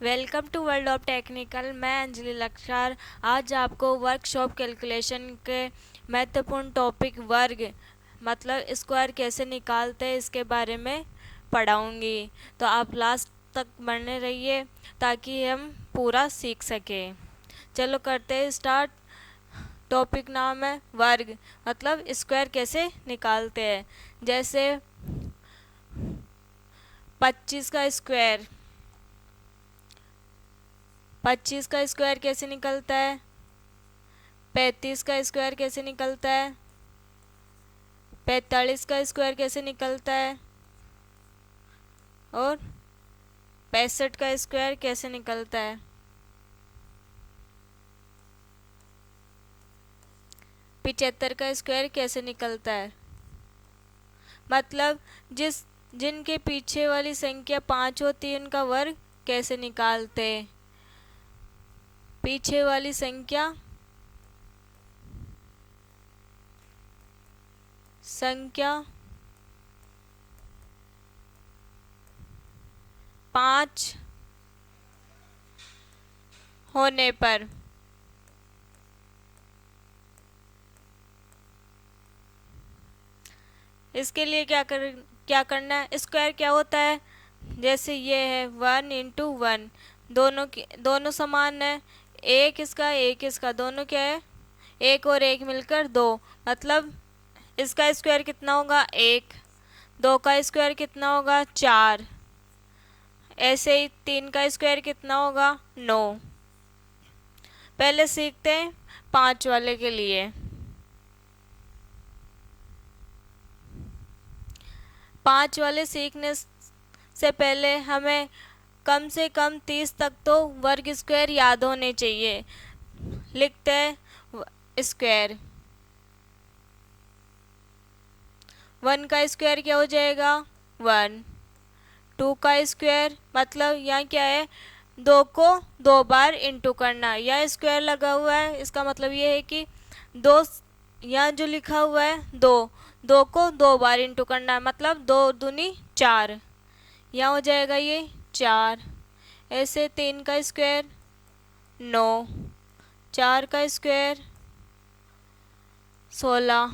Welcome to world of technical. मैं अंजलि लक्षार आज आपको वर्कशॉप कैलकुलेशन के महत्वपूर्ण टॉपिक वर्ग मतलब स्क्वायर कैसे निकालते हैं इसके बारे में पढ़ाऊंगी। तो आप लास्ट तक बने रहिए ताकि हम पूरा सीख सकें। चलो करते हैं स्टार्ट। टॉपिक नाम है वर्ग मतलब स्क्वायर कैसे निकालते हैं। जैसे 25 का स्क्वायर, 25 का स्क्वायर कैसे निकलता है, 35 का स्क्वायर कैसे निकलता है, 45 का स्क्वायर कैसे निकलता है और 65 का स्क्वायर कैसे निकलता है। 75 का स्क्वायर कैसे निकलता है। मतलब जिनके पीछे वाली संख्या 5 होती है उनका वर्ग कैसे निकालते हैं। पीछे वाली संख्या पाँच होने पर इसके लिए क्या करना है। स्क्वायर क्या होता है, जैसे ये है 1 × 1, दोनों समान है। एक इसका दोनों क्या है, एक और एक मिलकर 2। मतलब इसका स्क्वायर कितना होगा 1, 2 का स्क्वायर कितना होगा 4, ऐसे ही 3 का स्क्वायर कितना होगा 9। पहले सीखते हैं 5 वाले के लिए। 5 वाले सीखने से पहले हमें कम से कम 30 तक तो वर्ग स्क्वायर याद होने चाहिए। लिखते हैं स्क्वायर। 1 का स्क्वायर क्या हो जाएगा 1। 2 का स्क्वायर मतलब यहाँ क्या है, 2 को 2 बार इंटू करना। यह स्क्वायर लगा हुआ है इसका मतलब ये है कि 2, यहाँ जो लिखा हुआ है 2 को 2 बार इंटू करना है, मतलब 2 दूनी 4। यहाँ हो जाएगा ये 4। ऐसे 3 का स्क्वायर 9, 4 का स्क्वायर 16,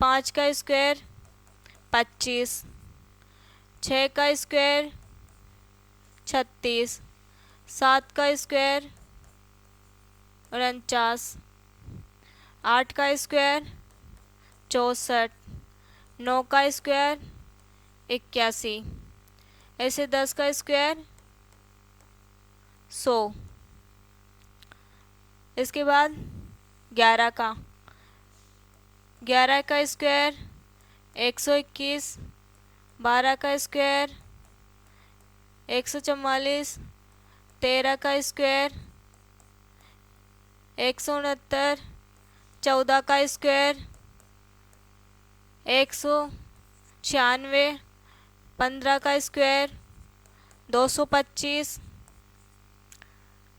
5 का स्क्वायर 25, 6 का स्क्वायर 36, 7 का स्क्वायर 49, 8 का स्क्वायर 64, 9 का स्क्वायर 81, ऐसे 10 का स्क्वायर 100। इसके बाद 11 का स्क्वायर 121, 12 का स्क्वायर 144, 13 का स्क्वायर 169, 14 का स्क्वायर 196, 15 का स्क्वायर 225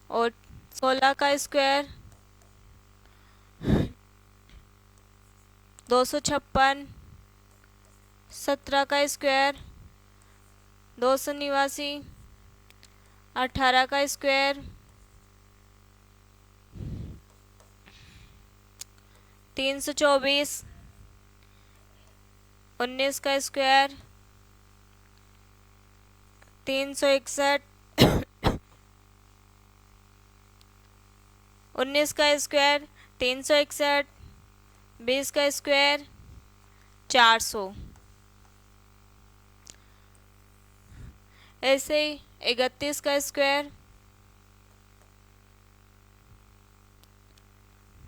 और 16 का स्क्वायर 256, 17 का स्क्वायर 289, 18 का स्क्वायर 324, 19 का स्क्वायर 361, 19 का स्क्वायर 361, 20 का स्क्वायर 400, ऐसे ही 31 का स्क्वायर,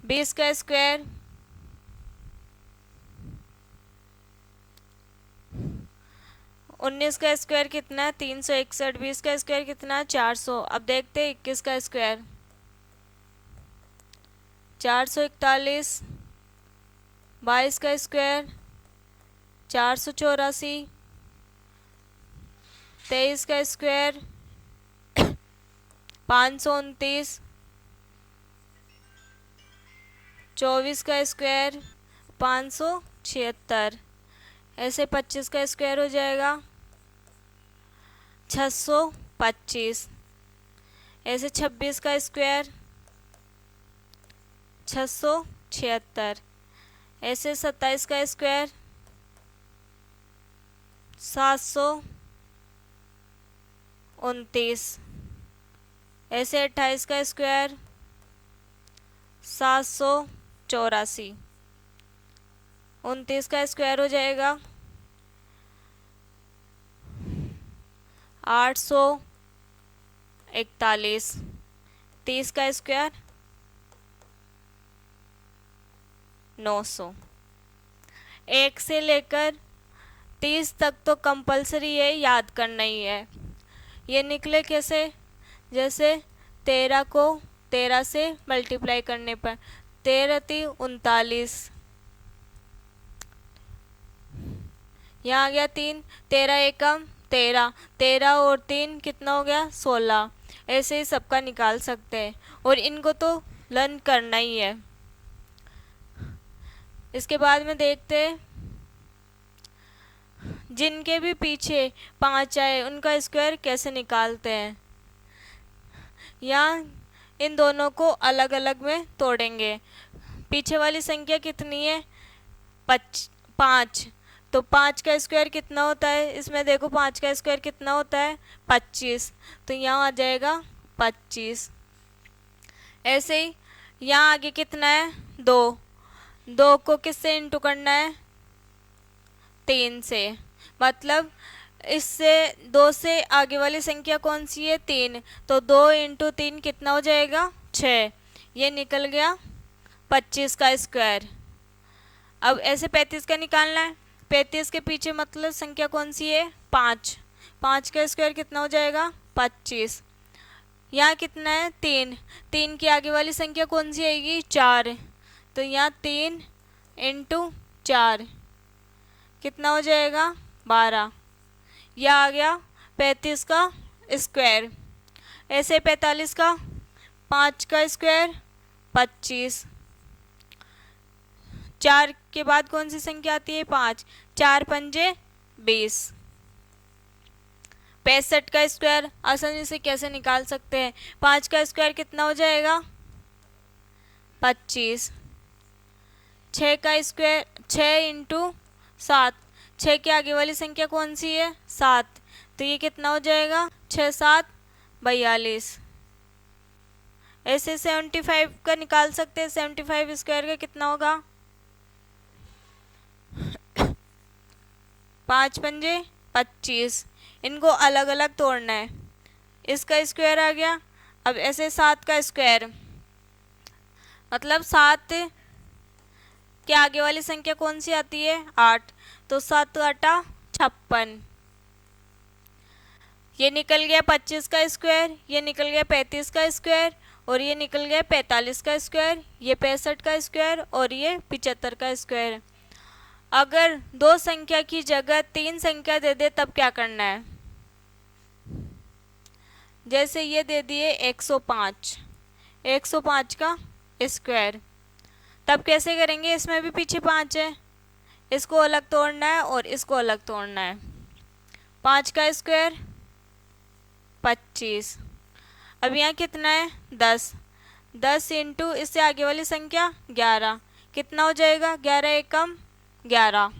20 का स्क्वायर 19 का स्क्वायर कितना है 361, 20 का स्क्वायर कितना है 400। अब देखते हैं 21 का स्क्वायर 441, 22 का स्क्वायर 484, 23 का स्क्वायर 529, 24 का स्क्वायर 576, ऐसे 25 का स्क्वायर हो जाएगा 625, ऐसे 26 का स्क्वायर 676, ऐसे 27 का स्क्वायर 729, ऐसे 28 का स्क्वायर 784, 29 का स्क्वायर हो जाएगा 841, 30 का स्क्वायर 900। 1 से लेकर 30 तक तो कंपलसरी है, याद करना ही है। ये निकले कैसे? जैसे 13 को 13 से मल्टीप्लाई करने पर 13 × 39, यहाँ आ गया 3, 13 एकम 13, 13 और 3 कितना हो गया 16। ऐसे ही सबका निकाल सकते हैं और इनको तो लर्न करना ही है। इसके बाद में देखते हैं जिनके भी पीछे 5 आए उनका स्क्वायर कैसे निकालते हैं। यहाँ इन दोनों को अलग अलग में तोड़ेंगे। पीछे वाली संख्या कितनी है 5, तो 5 का स्क्वायर कितना होता है? इसमें देखो 5 का स्क्वायर कितना होता है 25, तो यहाँ आ जाएगा 25। ऐसे ही यहाँ आगे कितना है 2, 2 को किससे इंटू करना है 3 से, मतलब इससे 2 से आगे वाली संख्या कौन सी है 3, तो 2 × 3 कितना हो जाएगा 6, ये निकल गया 25 का स्क्वायर। अब ऐसे 35 का निकालना है। 35 के पीछे मतलब संख्या कौन सी है 5, 5 का स्क्वायर कितना हो जाएगा 25। यहाँ कितना है 3, 3 की आगे वाली संख्या कौन सी आएगी 4, तो यहाँ 3 × 4 कितना हो जाएगा 12, यह आ गया 35 का स्क्वायर। ऐसे 45 का 5 का स्क्वायर 25, 4 के बाद कौन सी संख्या आती है 5, 4 × 5 = 20। 65 का स्क्वायर आसानी से कैसे निकाल सकते हैं? 5 का स्क्वायर कितना हो जाएगा 25, 6 का स्क्वायर 6 × 7, 6 के आगे वाली संख्या कौन सी है 7, तो ये कितना हो जाएगा 6 × 7 = 42। ऐसे 75 का निकाल सकते हैं। 75 स्क्वायर का कितना होगा 5 × 5 = 25। इनको अलग अलग तोड़ना है। इसका स्क्वायर आ गया। अब ऐसे 7 का स्क्वायर मतलब 7 के आगे वाली संख्या कौन सी आती है 8, तो 7 × 8 = 56। ये निकल गया 25 का स्क्वायर, ये निकल गया 35 का स्क्वायर और ये निकल गया 45 का स्क्वायर, ये 65 का स्क्वायर और ये 75 का स्क्वायर। अगर 2 संख्या की जगह 3 संख्या दे दे तब क्या करना है? जैसे ये दे दिए 105, 105 का स्क्वायर, तब कैसे करेंगे? इसमें भी पीछे 5 है, इसको अलग तोड़ना है और इसको अलग तोड़ना है। 5 का स्क्वायर 25। अब यहाँ कितना है 10, 10 × इससे आगे वाली संख्या 11, कितना हो जाएगा 11 एकम 11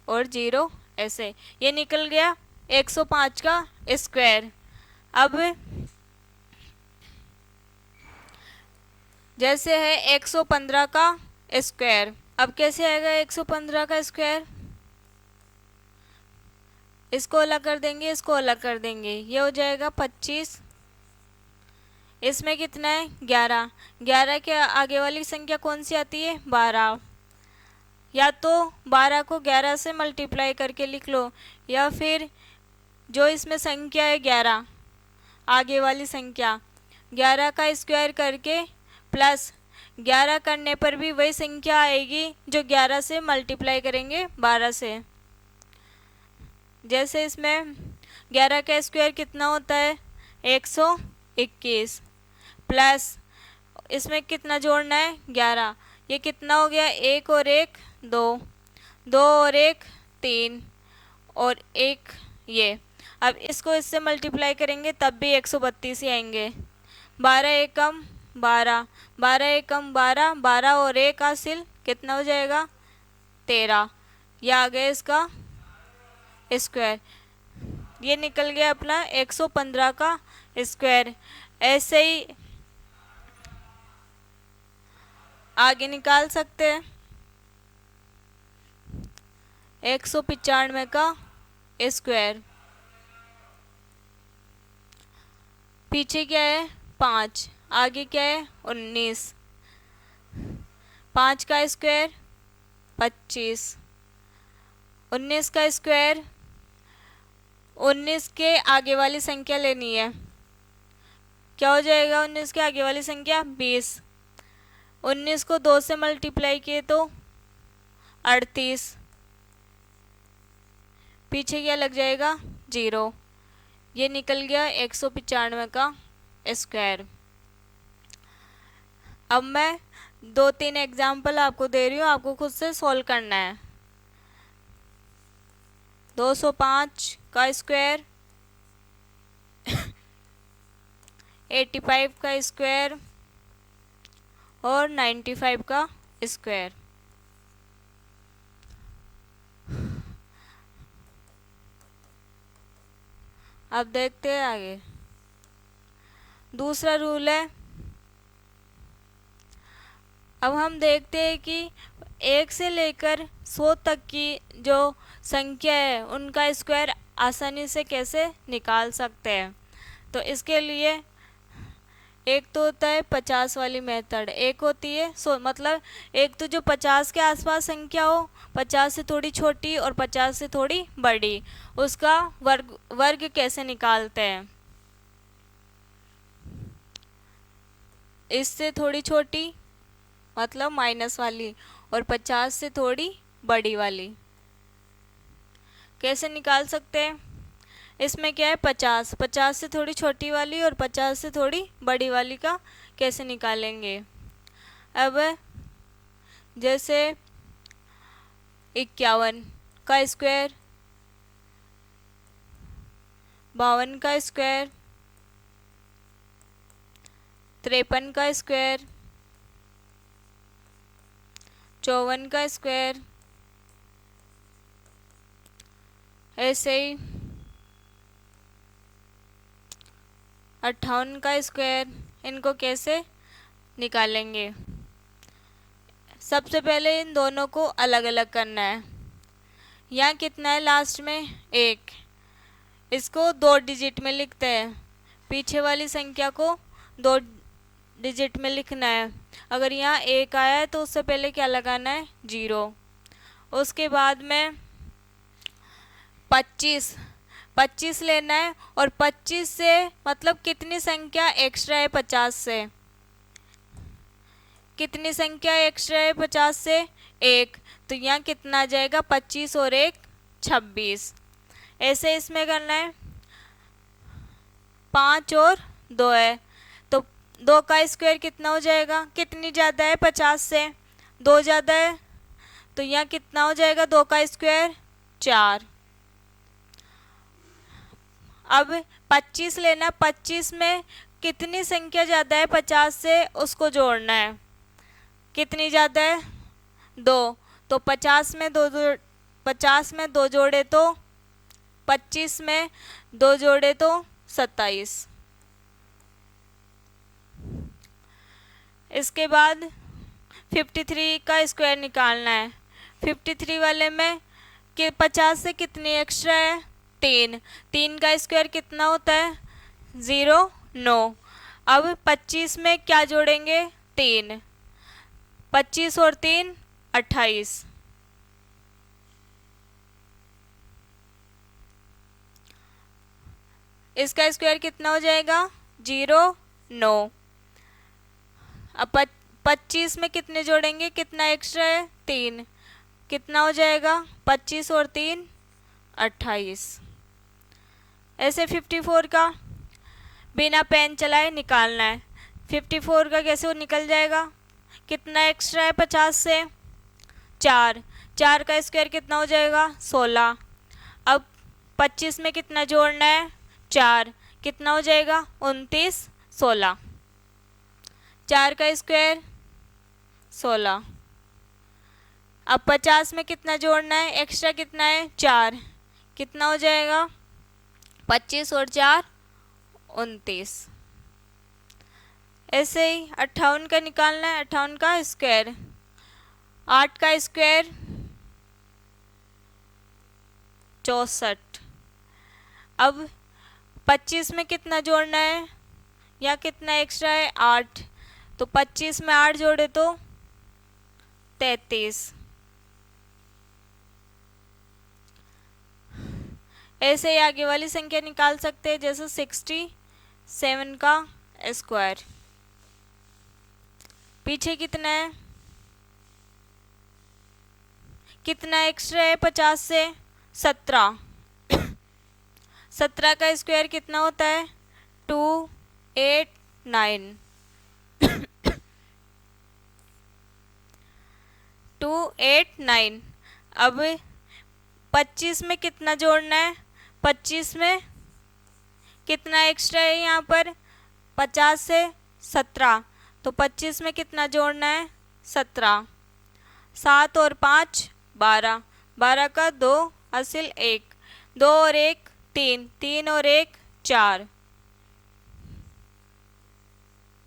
और 0 ऐसे, ये निकल गया 105 का स्क्वायर। अब जैसे है 115 का स्क्वायर, अब कैसे आएगा 115 का स्क्वायर? इसको अलग कर देंगे, इसको अलग कर देंगे, ये हो जाएगा 25। इसमें कितना है 11, 11 के आगे वाली संख्या कौन सी आती है 12, या तो 12 को 11 से मल्टीप्लाई करके लिख लो, या फिर जो इसमें संख्या है 11 आगे वाली संख्या 11 का स्क्वायर करके प्लस 11 करने पर भी वही संख्या आएगी जो 11 से मल्टीप्लाई करेंगे 12 से। जैसे इसमें 11 का स्क्वायर कितना होता है 121 प्लस इसमें कितना जोड़ना है 11, ये कितना हो गया 1 और 1 2, 2 और 1 3 और 1 ये। अब इसको इससे मल्टीप्लाई करेंगे तब भी 132 ही आएंगे। 12 एकम 12, 12 एकम 12, 12 और 1 हासिल कितना हो जाएगा 13। यह आ गया इसका स्क्वायर। ये निकल गया अपना 115 का स्क्वायर। ऐसे ही आगे निकाल सकते हैं 195 का स्क्वायर। पीछे क्या है 5, आगे क्या है 19, 5 का स्क्वायर 25, 19 का स्क्वायर, 19 के आगे वाली संख्या लेनी है। क्या हो जाएगा 19 के आगे वाली संख्या 20। 19 को 2 से मल्टीप्लाई किए तो 38। पीछे क्या लग जाएगा 0। ये निकल गया 195 का स्क्वायर। अब मैं 2-3 एग्जाम्पल आपको दे रही हूँ, आपको खुद से सॉल्व करना है। 205 का स्क्वायर, 85 का स्क्वायर और 95 का स्क्वायर। अब देखते हैं आगे। दूसरा रूल है, अब हम देखते हैं कि 1 से लेकर 100 तक की जो संख्या है उनका स्क्वायर आसानी से कैसे निकाल सकते हैं। तो इसके लिए एक तो होता है 50 वाली मेथड, एक होती है मतलब एक तो जो 50 के आसपास संख्या हो, 50 से थोड़ी छोटी और 50 से थोड़ी बड़ी, उसका वर्ग कैसे निकालते हैं। इससे थोड़ी छोटी मतलब माइनस वाली और 50 से थोड़ी बड़ी वाली कैसे निकाल सकते हैं। इसमें क्या है 50, 50 से थोड़ी छोटी वाली और 50 से थोड़ी बड़ी वाली का कैसे निकालेंगे। अब जैसे 51 का स्क्वायर, 52 का स्क्वायर, 53 का स्क्वायर, 54 का स्क्वायर, ऐसे ही 58 का स्क्वायर, इनको कैसे निकालेंगे। सबसे पहले इन दोनों को अलग अलग करना है। यहाँ कितना है लास्ट में 1, इसको 2 डिजिट में लिखते हैं। पीछे वाली संख्या को 2 डिजिट में लिखना है। अगर यहाँ 1 आया है तो उससे पहले क्या लगाना है 0। उसके बाद में 25 लेना है और 25 से मतलब कितनी संख्या एक्स्ट्रा है 50 से, कितनी संख्या एक्स्ट्रा है 50 से 1, तो यहाँ कितना आ जाएगा 25 और 1 26। ऐसे इसमें करना है। 5 और 2 है तो 2 का स्क्वायर कितना हो जाएगा, कितनी ज़्यादा है 50 से 2 ज़्यादा है, तो यहाँ कितना हो जाएगा 2 का स्क्वायर 4। अब 25 लेना, 25 में कितनी संख्या ज़्यादा है 50 से उसको जोड़ना है। कितनी ज़्यादा है 2, तो 50 में 2 जोड़े तो 25 में 2 जोड़े तो 27। इसके बाद 53 का स्क्वायर निकालना है। 53 वाले में कि 50 से कितनी एक्स्ट्रा है 3 का स्क्वायर कितना होता है 0 9। अब 25 में क्या जोड़ेंगे 3, 25 और 3 28। इसका स्क्वायर कितना हो जाएगा 0 9। अब 25 में कितने जोड़ेंगे, कितना एक्स्ट्रा है 3, कितना हो जाएगा 25 और 3 28। ऐसे 54 का बिना पेन चलाए निकालना है। 54 का कैसे वो निकल जाएगा, कितना एक्स्ट्रा है 50 से 4 का स्क्वायर कितना हो जाएगा 16। अब 25 में कितना जोड़ना है, 4, कितना हो जाएगा 29, 16, 4 का स्क्वायर 16। अब 50 में कितना जोड़ना है, एक्स्ट्रा कितना है 4, कितना हो जाएगा 25 और 4 29। ऐसे ही 58 का निकालना है, 58 का स्क्वायर, 8 का स्क्वायर 64। अब 25 में कितना जोड़ना है या कितना एक्स्ट्रा है 8, तो 25 में 8 जोड़े तो 33। ऐसे ही आगे वाली संख्या निकाल सकते हैं, जैसे 67 का स्क्वायर। पीछे कितना है, कितना एक्स्ट्रा है 50 से, 17। 17 का स्क्वायर कितना होता है 289। 289। अब 25 में कितना जोड़ना है, 25 में कितना एक्स्ट्रा है यहाँ पर 50 से 17, तो 25 में कितना जोड़ना है 17, 7 और 5 12, 12 का 2 हासिल 1, 2 और 1 3, 3 और 1 4।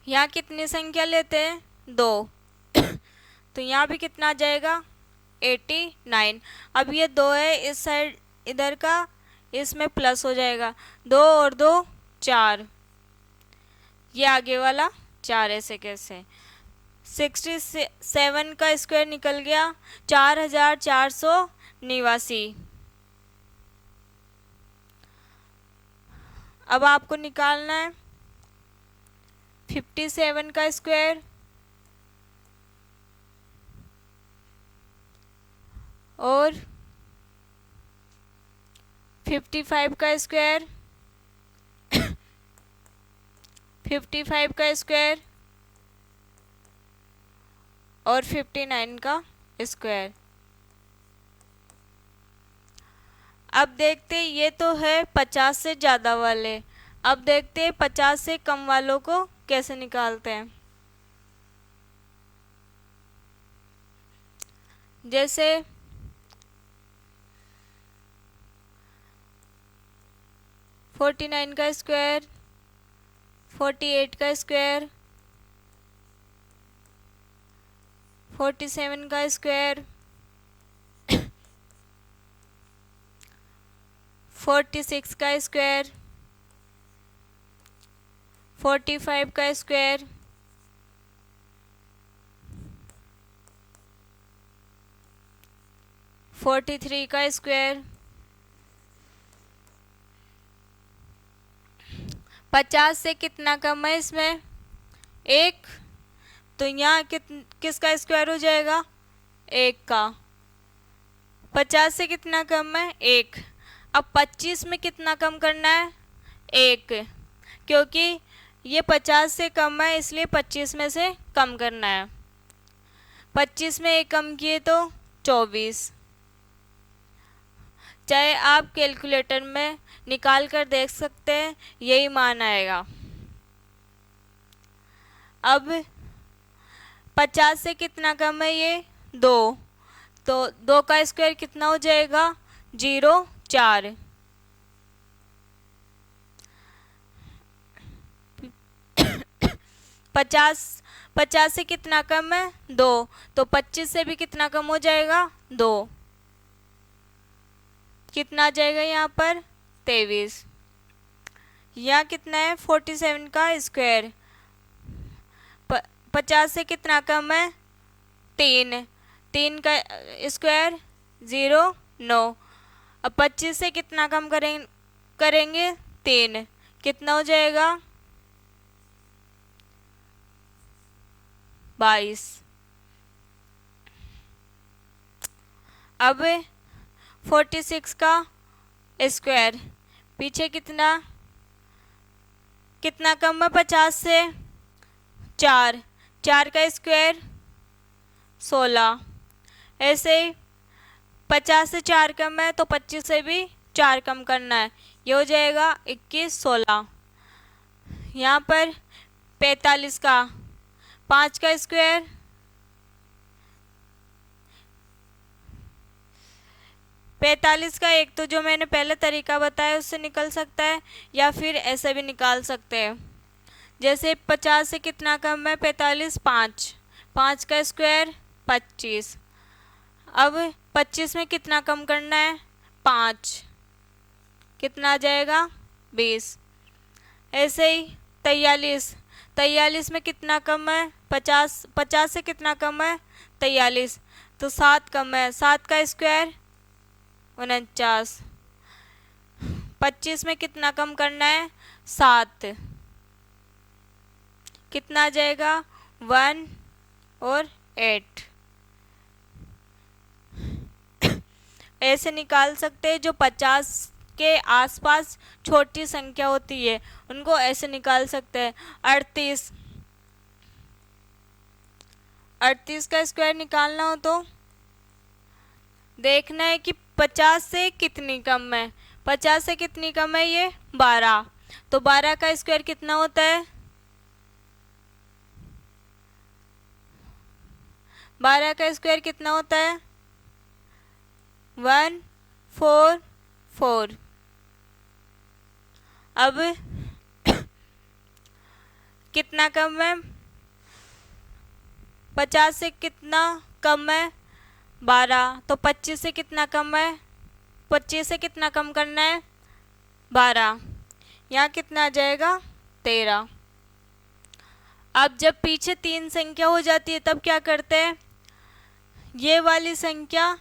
यहाँ कितनी संख्या लेते हैं 2, तो यहाँ भी कितना आ जाएगा 89। अब ये 2 है इस साइड इधर का, इसमें प्लस हो जाएगा, 2 और 2 4, ये आगे वाला 4 ऐसे कैसे। 67 का स्क्वायर निकल गया 4489। अब आपको निकालना है 57 का स्क्वायर और 55 का स्क्वायर, 55 का स्क्वायर और 59 का स्क्वायर। अब देखते ये तो है 50 से ज़्यादा वाले, अब देखते 50 से कम वालों को कैसे निकालते हैं। जैसे 49 का स्क्वायर, 48 का स्क्वायर, 47 का स्क्वायर, 46 का स्क्वायर, 45 का स्क्वायर, 43 का स्क्वायर। 50 से कितना कम है इसमें 1, तो यहाँ किसका स्क्वायर हो जाएगा 1 का। 50 से कितना कम है 1। अब 25 में कितना कम करना है 1, क्योंकि ये 50 से कम है इसलिए 25 में से कम करना है। 25 में 1 कम किए तो 24। चाहे आप कैलकुलेटर में निकाल कर देख सकते हैं, यही मान आएगा। अब 50 से कितना कम है ये 2, तो 2 का स्क्वायर कितना हो जाएगा 0 4। 50 से कितना कम है 2, तो 25 से भी कितना कम हो जाएगा 2, कितना आ जाएगा यहाँ पर 23। यहाँ कितना है 47 का स्क्वायर, 50 से कितना कम है 3, 3 का स्क्वायर 0 9। अब 25 से कितना कम करेंगे 3, कितना हो जाएगा 22। अब 46 का स्क्वायर, पीछे कितना कम है 50 से 4, 4 का स्क्वायर 16। ऐसे ही 50 से 4 कम है तो 25 से भी 4 कम करना है, ये हो जाएगा 21 16। यहाँ पर 45 का 5 का स्क्वायर, 45 का एक तो जो मैंने पहले तरीका बताया उससे निकल सकता है, या फिर ऐसे भी निकाल सकते हैं। जैसे 50 से कितना कम है 45, 5, 5 का स्क्वायर 25। अब 25 में कितना कम करना है 5, कितना आ जाएगा 20। ऐसे ही 43, 43 में कितना कम है 50, 50 से कितना कम है 43, तो 7 कम है, 7 का स्क्वायर 49। 25 में कितना कम करना है 7, कितना आ जाएगा 1 और 8। ऐसे निकाल सकते हैं। जो 50 के आसपास छोटी संख्या होती है उनको ऐसे निकाल सकते हैं। 38, 38 का स्क्वायर निकालना हो तो देखना है कि 50 से कितनी कम है। 50 से कितनी कम है ये 12, तो 12 का स्क्वायर कितना होता है 12 का स्क्वायर कितना होता है 144। अब कितना कम है 50 से कितना कम है 12, तो 25 से कितना कम है 25 से कितना कम करना है 12, यहाँ कितना आ जाएगा 13। अब जब पीछे 3 संख्या हो जाती है तब क्या करते हैं, ये वाली संख्या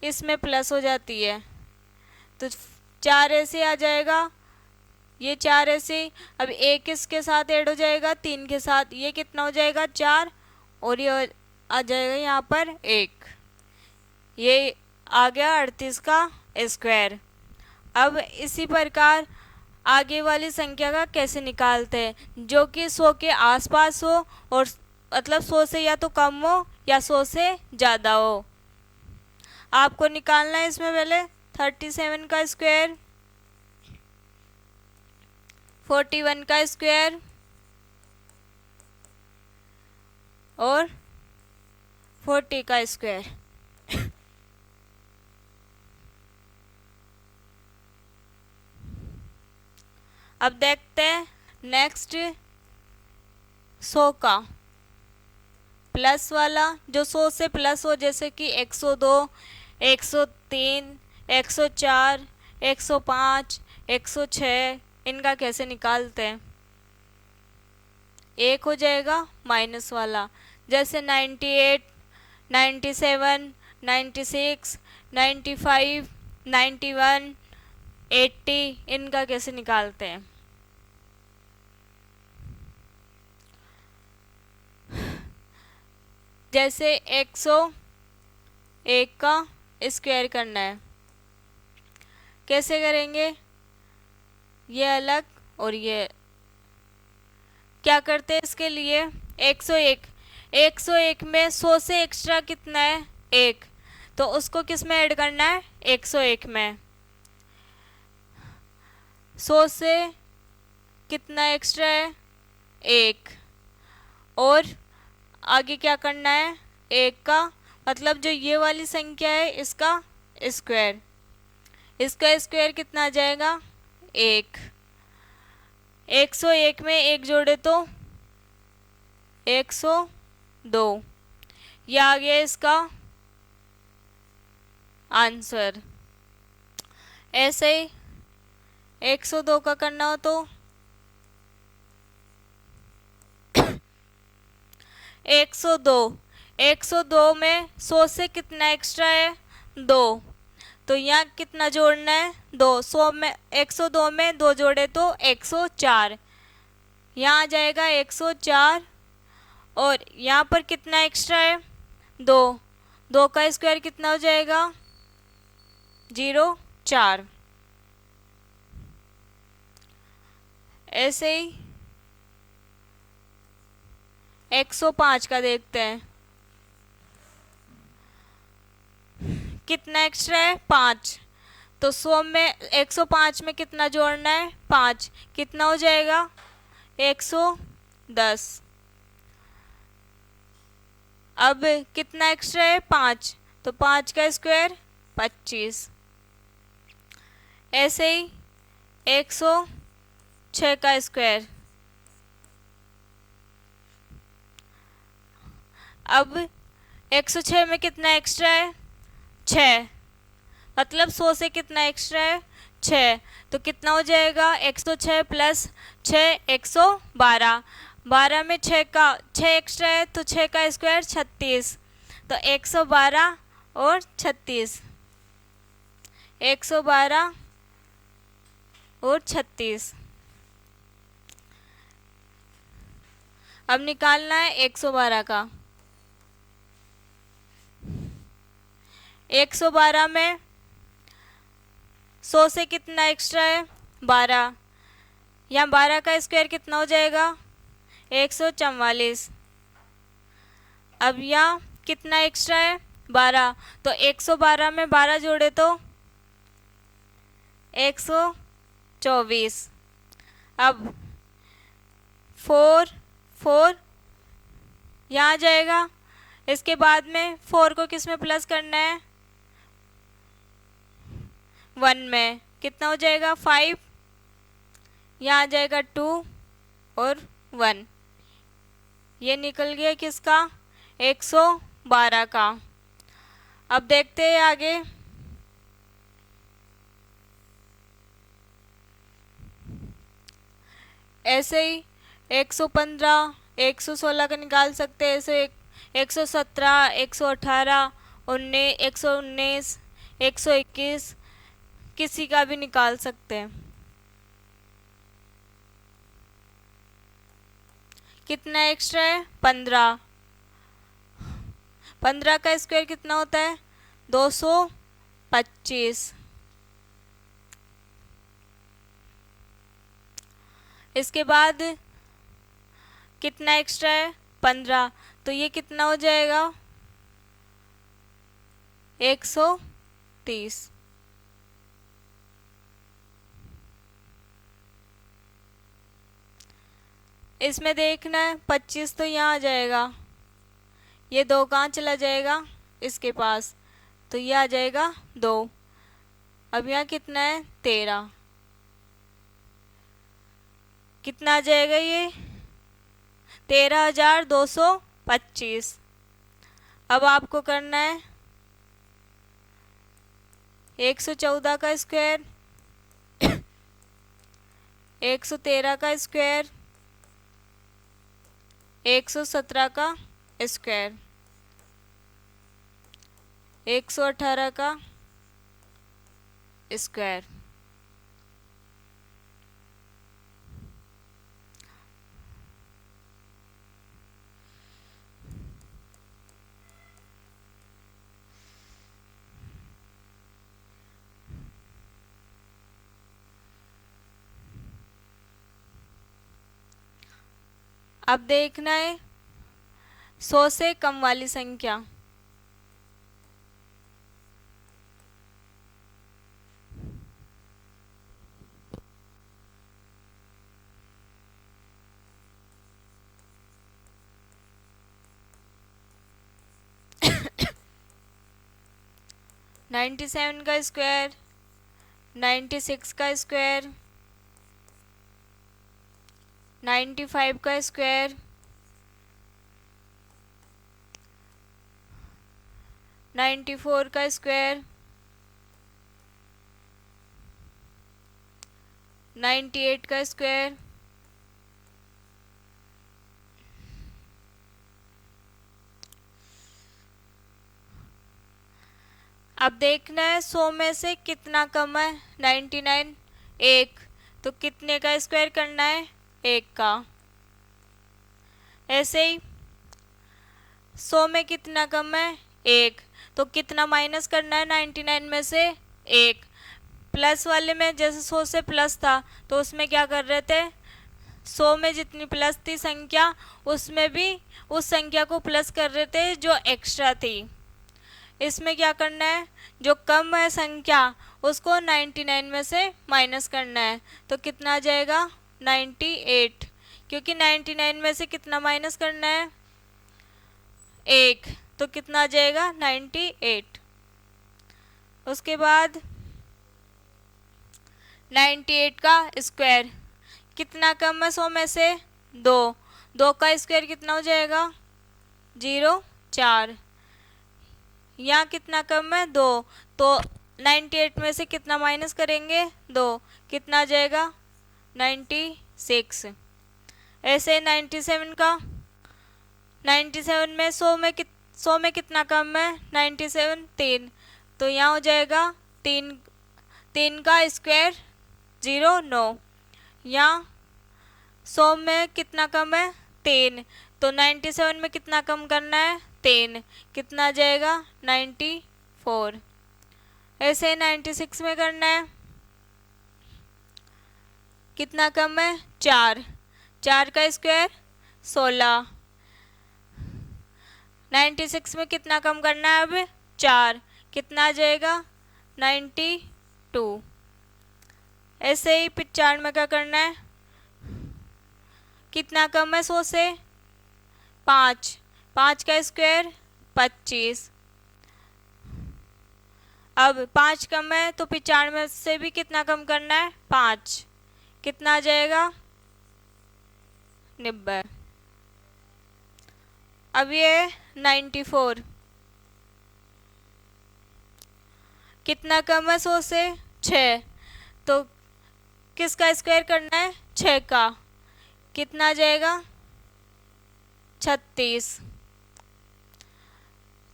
इसमें प्लस हो जाती है, तो 4 ऐसे आ जाएगा, ये 4 ऐसे। अब 1 इसके साथ ऐड हो जाएगा 3 के साथ, ये कितना हो जाएगा 4, और ये आ जाएगा यहाँ पर 1। ये आ गया 38 का स्क्वायर। अब इसी प्रकार आगे वाली संख्या का कैसे निकालते हैं, जो कि 100 के आसपास हो, और मतलब 100 से या तो कम हो या 100 से ज़्यादा हो। आपको निकालना है इसमें पहले 37 का स्क्वायर, 41 का स्क्वायर और 40 का स्क्वायर। अब देखते हैं नेक्स्ट 100 का प्लस वाला, जो 100 से प्लस हो, जैसे कि 102, 103, 104, 105, 106, इनका कैसे निकालते हैं। एक हो जाएगा माइनस वाला, जैसे 98, 97, 96, 95, 91, 80, इनका कैसे निकालते हैं। जैसे 101 का स्क्वायर करना है, कैसे करेंगे, ये अलग और ये क्या करते हैं इसके लिए 101, 101 में 100 से एक्स्ट्रा कितना है 1, तो उसको किस में ऐड करना है 101 में। 100 से कितना एक्स्ट्रा है 1, और आगे क्या करना है 1 का, मतलब जो ये वाली संख्या है इसका स्क्वायर, इसका स्क्वायर कितना आ जाएगा 1। 101 में 1 जोड़े तो 102, ये आ गया इसका आंसर। ऐसे ही 102 का करना हो तो 102, 102 में 100 से कितना एक्स्ट्रा है 2, तो यहाँ कितना जोड़ना है 2, 100 में 102 में 2 जोड़े तो 104, यहाँ आ जाएगा 104, और यहाँ पर कितना एक्स्ट्रा है 2, 2 का स्क्वायर कितना हो जाएगा 04। ऐसे ही 105 का देखते हैं, कितना एक्स्ट्रा है 5, तो 100 में 105 में कितना जोड़ना है? 5। कितना हो जाएगा? 110। अब कितना एक्स्ट्रा है? 5। तो 5 का स्क्वायर 25। ऐसे ही 106 का स्क्वायर। अब 106 में कितना एक्स्ट्रा है? 6। मतलब 100 से कितना एक्स्ट्रा है? 6। तो कितना हो जाएगा? 106 प्लस 6 112। 12 में 6 एक्स्ट्रा है तो 6 का स्क्वायर 36। तो 112 और 36, 112 और 36। अब निकालना है 112 का। 112 में 100 से कितना एक्स्ट्रा है? 12। यहाँ 12 का स्क्वायर कितना हो जाएगा? 144। अब यहाँ कितना एक्स्ट्रा है? 12। तो 112 में 12 जोड़े तो 124। अब 4 4 यहाँ जाएगा। इसके बाद में 4 को किस में प्लस करना है? 1 में। कितना हो जाएगा? 5। यहाँ आ जाएगा 2 और 1। ये निकल गया किसका? 112 का। अब देखते हैं आगे। ऐसे ही 115, 116 का निकाल सकते हैं। ऐसे 117, 118, 119, 121 किसी का भी निकाल सकते हैं। कितना एक्स्ट्रा है? 15। 15 का स्क्वायर कितना होता है? 225। इसके बाद कितना एक्स्ट्रा है? 15। तो ये कितना हो जाएगा? 130। इसमें देखना है 25 तो यहाँ आ जाएगा। ये 2 कहाँ चला जाएगा? इसके पास। तो ये आ जाएगा 2। अब यहाँ कितना है? 13। कितना आ जाएगा ये? 13,225। अब आपको करना है 114 का स्क्वायर, 113 का स्क्वायर, 117 का स्क्वायर, 118 का स्क्वायर। अब देखना है 100 से कम वाली संख्या। नाइन्टी 97 का स्क्वायर, 96 का स्क्वायर, 95 का स्क्वायर, 94 का स्क्वायर, 98 का स्क्वायर, अब देखना है 100 में से कितना कम है? 99। 1। तो कितने का स्क्वायर करना है? 1 का। ऐसे ही 100 में कितना कम है? 1। तो कितना माइनस करना है 99 में से? 1। प्लस वाले में जैसे 100 से प्लस था तो उसमें क्या कर रहे थे? 100 में जितनी प्लस थी संख्या उसमें भी उस संख्या को प्लस कर रहे थे जो एक्स्ट्रा थी। इसमें क्या करना है? जो कम है संख्या उसको 99 में से माइनस करना है, तो कितना आ जाएगा 98, क्योंकि 99 में से कितना माइनस करना है 1, तो कितना आ जाएगा 98। उसके बाद 98 का स्क्वायर, कितना कम है 100 में से 2, 2 का स्क्वायर कितना हो जाएगा 0, 4। यहाँ कितना कम है 2, तो 98 में से कितना माइनस करेंगे 2, कितना आ जाएगा 96। ऐसे 97 का, 97 में 100 में कितना कम है 97, 3, तो यहाँ हो जाएगा 3, 3 का स्क्वायर 0, 9। यहाँ 100 में कितना कम है 3, तो 97 में कितना कम करना है 3, कितना आ जाएगा 94। ऐसे 96 में करना है, कितना कम है 4, 4 का स्क्वायर 16। 96 में कितना कम करना है अब 4, कितना आ जाएगा 92। ऐसे ही 95 का करना है, कितना कम है 100 से 5, 5 का स्क्वायर 25। अब 5 कम है तो 95 से भी कितना कम करना है 5, कितना आ जाएगा 90। अब ये 94, कितना कम है 100 से 6, तो किसका स्क्वायर करना है 6 का, कितना आ जाएगा 36।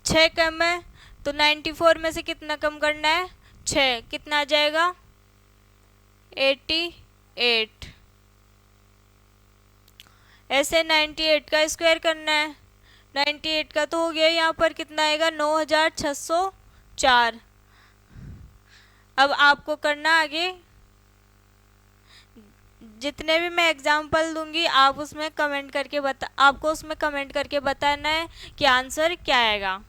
6 कम है तो 94 में से कितना कम करना है 6, कितना आ जाएगा 88। ऐसे 98 का स्क्वायर करना है, 98 का तो हो गया, यहाँ पर कितना आएगा 9604। अब आपको करना आगे, जितने भी मैं एग्जाम्पल दूंगी आप उसमें कमेंट करके आपको उसमें कमेंट करके बताना है कि आंसर क्या आएगा।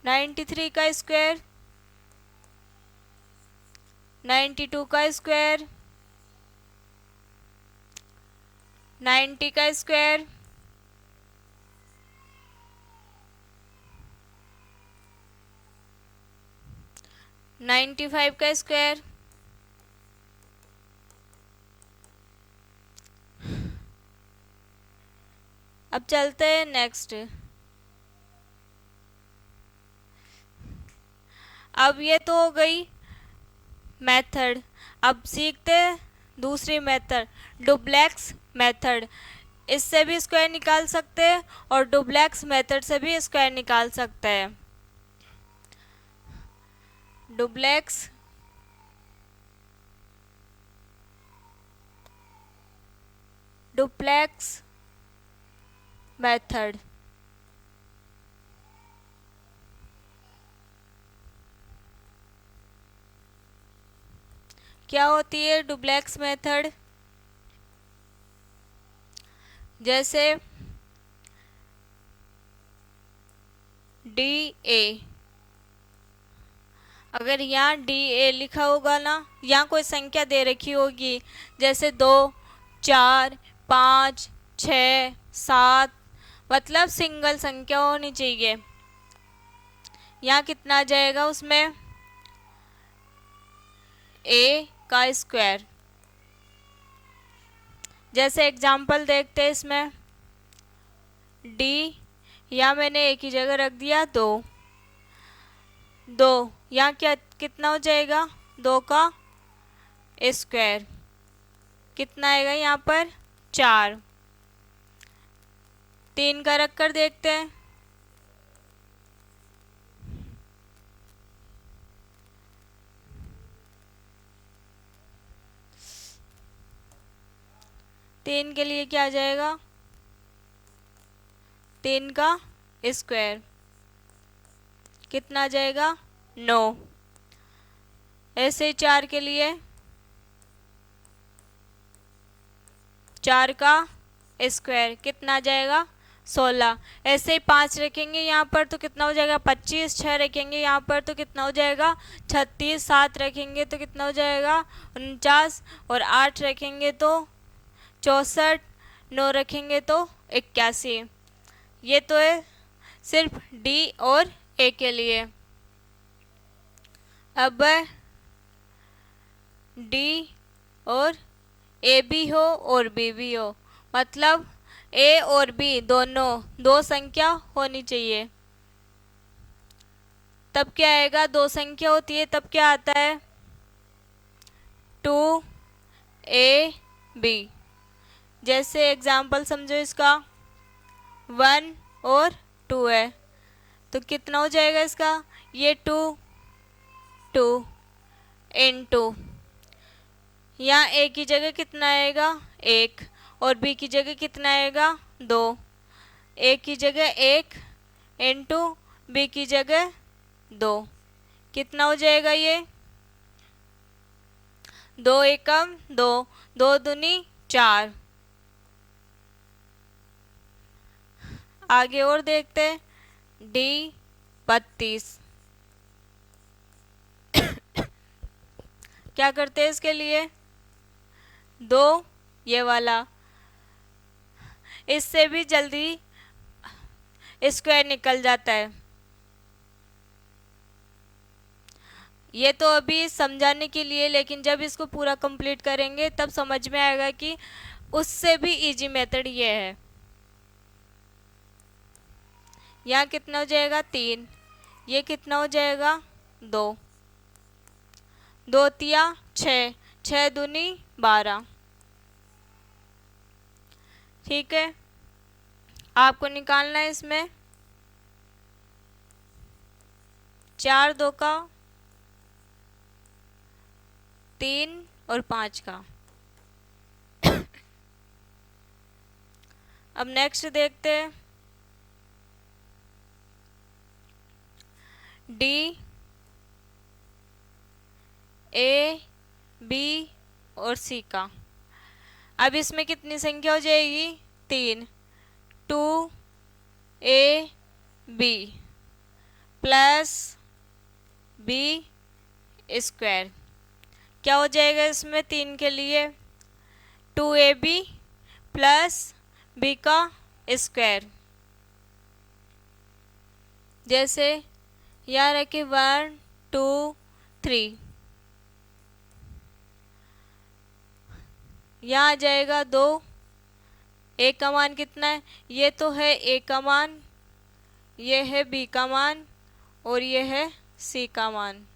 93 का स्क्वायर, 92 का स्क्वायर, 90 का स्क्वायर, 95 का स्क्वायर, अब चलते हैं नेक्स्ट। अब ये तो हो गई मेथड, अब सीखते हैं दूसरी मेथड, डुप्लेक्स मेथड। इससे भी स्क्वायर निकाल सकते हैं और डुप्लेक्स मेथड से भी स्क्वायर निकाल सकते हैं। डुप्लेक्स मेथड, क्या होती है डुप्लेक्स मेथड? जैसे DA, अगर यहाँ DA लिखा होगा ना, यहाँ कोई संख्या दे रखी होगी जैसे 2, 4, 5, 6, 7, मतलब सिंगल संख्या होनी चाहिए। यहाँ कितना आ जाएगा उसमें A का स्क्वायर। जैसे एग्जाम्पल देखते हैं इसमें, D, यहाँ मैंने एक ही जगह रख दिया 2, 2, यहाँ क्या कितना हो जाएगा 2 का स्क्वायर, कितना आएगा यहाँ पर 4। 3 का रख कर देखते हैं, तीन के लिए क्या आ जाएगा 3 का स्क्वायर, कितना आ जाएगा 9। ऐसे 4 के लिए 4 का स्क्वायर कितना आ जाएगा 16। ऐसे ही 5 रखेंगे यहाँ पर तो कितना हो जाएगा 25। 6 रखेंगे यहाँ पर तो कितना हो जाएगा 36। 7 रखेंगे तो कितना हो जाएगा 49। और 8 रखेंगे तो 64। 9 रखेंगे तो 81। ये तो है सिर्फ डी और ए के लिए। अब डी और ए भी हो और बी भी हो, मतलब ए और बी दोनों दो संख्या होनी चाहिए। तब क्या आएगा, दो संख्या होती है तब क्या आता है 2ab। जैसे एग्जाम्पल समझो इसका 1 और 2 है तो कितना हो जाएगा इसका, ये 2 इंटू यहाँ ए की जगह कितना आएगा 1 और बी की जगह कितना आएगा 2। ए की जगह 1 इंटू बी की जगह 2, कितना हो जाएगा ये 2 एकम 2, 2 दूनी 4। आगे और देखते हैं डी 32। क्या करते हैं इसके लिए, 2 ये वाला, इससे भी जल्दी स्क्वायर निकल जाता है। ये तो अभी समझाने के लिए, लेकिन जब इसको पूरा कंप्लीट करेंगे तब समझ में आएगा कि उससे भी इजी मेथड ये है। यहाँ कितना हो जाएगा 3, ये कितना हो जाएगा 2, 2 तिया 6, 6 दूनी 12। ठीक है, आपको निकालना है इसमें 4 2 का 3 और 5 का। अब नेक्स्ट देखते हैं डी ए बी और सी का। अब इसमें कितनी संख्या हो जाएगी 3, 2ab प्लस बी स्क्वायर। क्या हो जाएगा इसमें 3 के लिए 2ab प्लस बी का स्क्वायर। जैसे यहाँ रखे 1 2 3, यहाँ आ जाएगा 2। ए का मान कितना है, ये तो है ए का मान, ये है बी का मान और ये है सी का मान।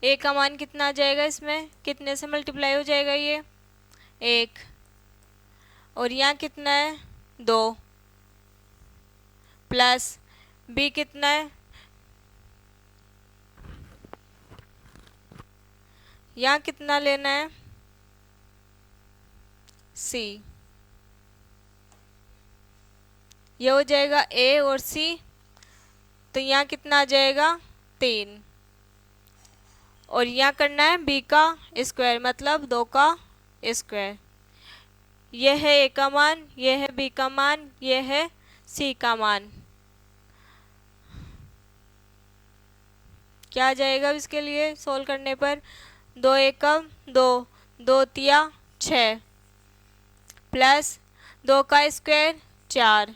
ए का मान कितना आ जाएगा, इसमें कितने से मल्टीप्लाई हो जाएगा ये 1, और यहाँ कितना है 2 प्लस बी कितना है, यहाँ कितना लेना है सी। ये हो जाएगा ए और सी, तो यहाँ कितना आ जाएगा 3, और यहाँ करना है बी का स्क्वायर मतलब 2 का स्क्वायर। यह है ए का मान, यह है बी का मान, यह है सी का मान। क्या आ जाएगा इसके लिए सोल्व करने पर, 2 एकम 2, 2 तिया 6 प्लस 2 का स्क्वायर 4,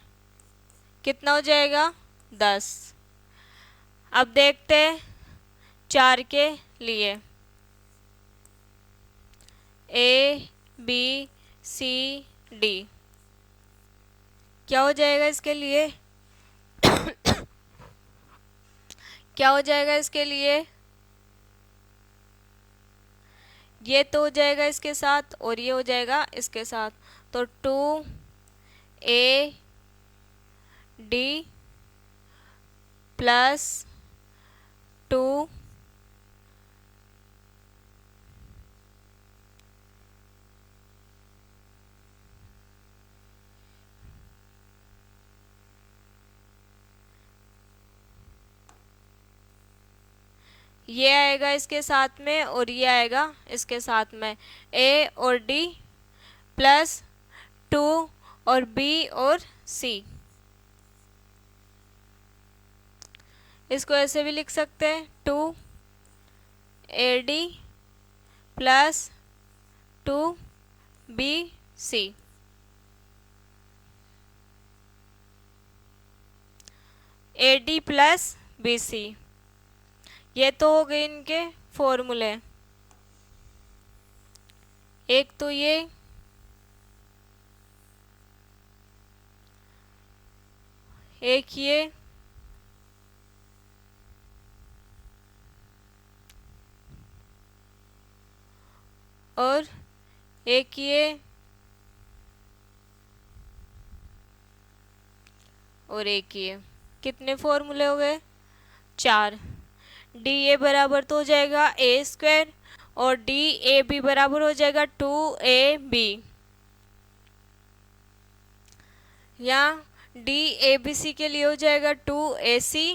कितना हो जाएगा 10। अब देखते हैं 4 के लिए ए बी सी डी। क्या हो जाएगा इसके लिए क्या हो जाएगा इसके लिए, ये तो हो जाएगा इसके साथ और ये हो जाएगा इसके साथ, तो 2ab प्लस 2 ये आएगा इसके साथ में और ये आएगा इसके साथ में, ए और डी प्लस 2 और बी और सी। इसको ऐसे भी लिख सकते हैं 2AD plus 2BC। AD plus BC, ये तो हो गए इनके फॉर्मूले। एक तो ये, एक ये, और एक ये, और एक ये। कितने फॉर्मूले हो गए? 4। DA बराबर तो हो जाएगा A² और DAB बराबर हो जाएगा 2AB। या DABC के लिए हो जाएगा 2AC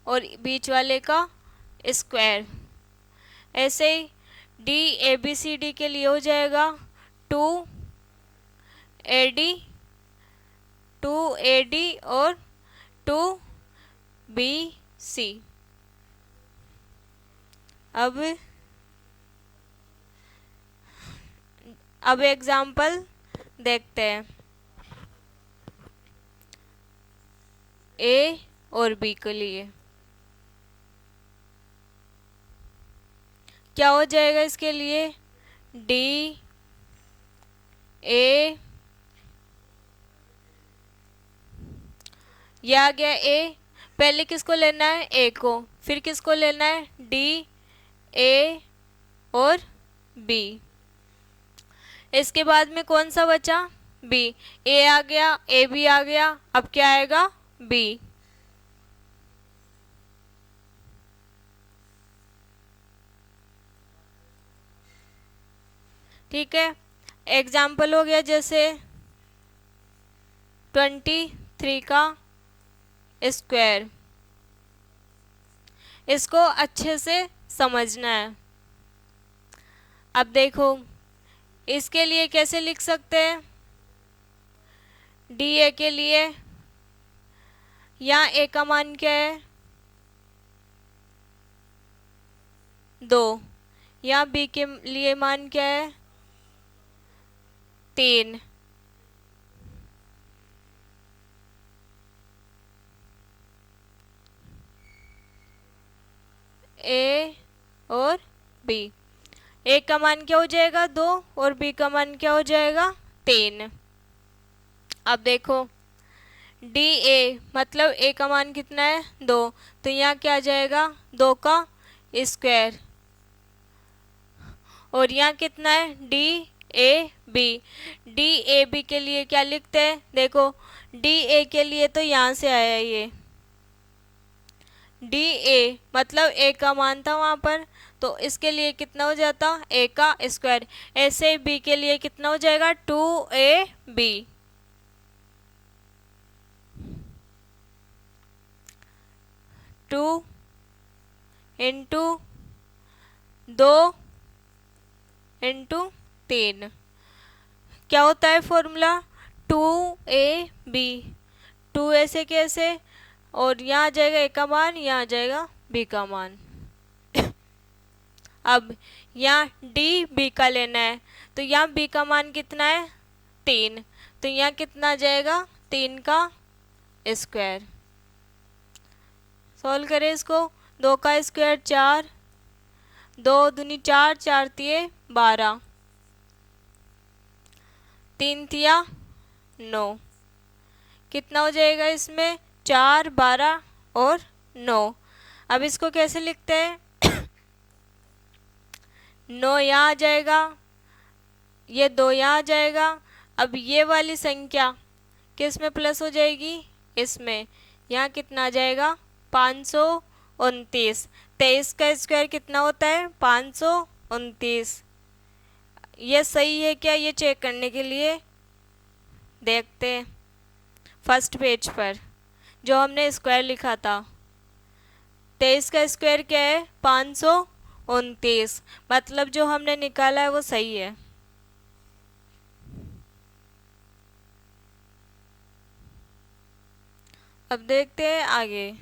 और बीच वाले का स्क्वायर। ऐसे ही DABCD के लिए हो जाएगा 2AD और 2BC। अब एग्जाम्पल देखते हैं A और B के लिए। क्या हो जाएगा इसके लिए? DA, ये आ गया A। पहले किसको लेना है? A को। फिर किसको लेना है? DA और B। इसके बाद में कौन सा बचा? B। A आ गया, AB आ गया, अब क्या आएगा? B। ठीक है, एग्जाम्पल हो गया जैसे 23 का स्क्वायर। इसको अच्छे से समझना है। अब देखो इसके लिए कैसे लिख सकते हैं? DA के लिए यहाँ A का मान क्या है? 2। यहाँ B के लिए मान क्या है? 3। A और B। A का मान क्या हो जाएगा? 2 और B का मान क्या हो जाएगा? 3। अब देखो DA मतलब A का मान कितना है? 2, तो यहाँ क्या आ जाएगा? 2 का स्क्वायर। और यहाँ कितना है? DAB। DAB के लिए क्या लिखते हैं? देखो DA के लिए तो यहाँ से आया ये DA मतलब A का मान था वहाँ पर, तो इसके लिए कितना हो जाता? A का स्क्वायर। ऐसे B के लिए कितना हो जाएगा? 2AB। 2 इंटू 2 इंटू 3 क्या होता है फॉर्मूला? 2AB। 2 ऐसे कैसे? और यहाँ आ जाएगा A का मान, यहाँ आ जाएगा B का मान। अब यहाँ DB का लेना है, तो यहाँ B का मान कितना है? 3, तो यहाँ कितना आ जाएगा? 3 का स्क्वायर। सॉल्व करें इसको। 2 का स्क्वायर 4, 2 दूनी 4, 4 तिये 12, 3 तिया 9। कितना हो जाएगा इसमें? 4, 12 और 9। अब इसको कैसे लिखते हैं? 9 यहाँ आ जाएगा, ये 2 यहाँ आ जाएगा। अब ये वाली संख्या किस में प्लस हो जाएगी? इसमें। यहाँ कितना आ जाएगा? 529। 23 का स्क्वायर कितना होता है? 529। ये सही है क्या? ये चेक करने के लिए देखते हैं फर्स्ट पेज पर जो हमने स्क्वायर लिखा था। 23 का स्क्वायर क्या है? 529। मतलब जो हमने निकाला है वो सही है। अब देखते हैं आगे।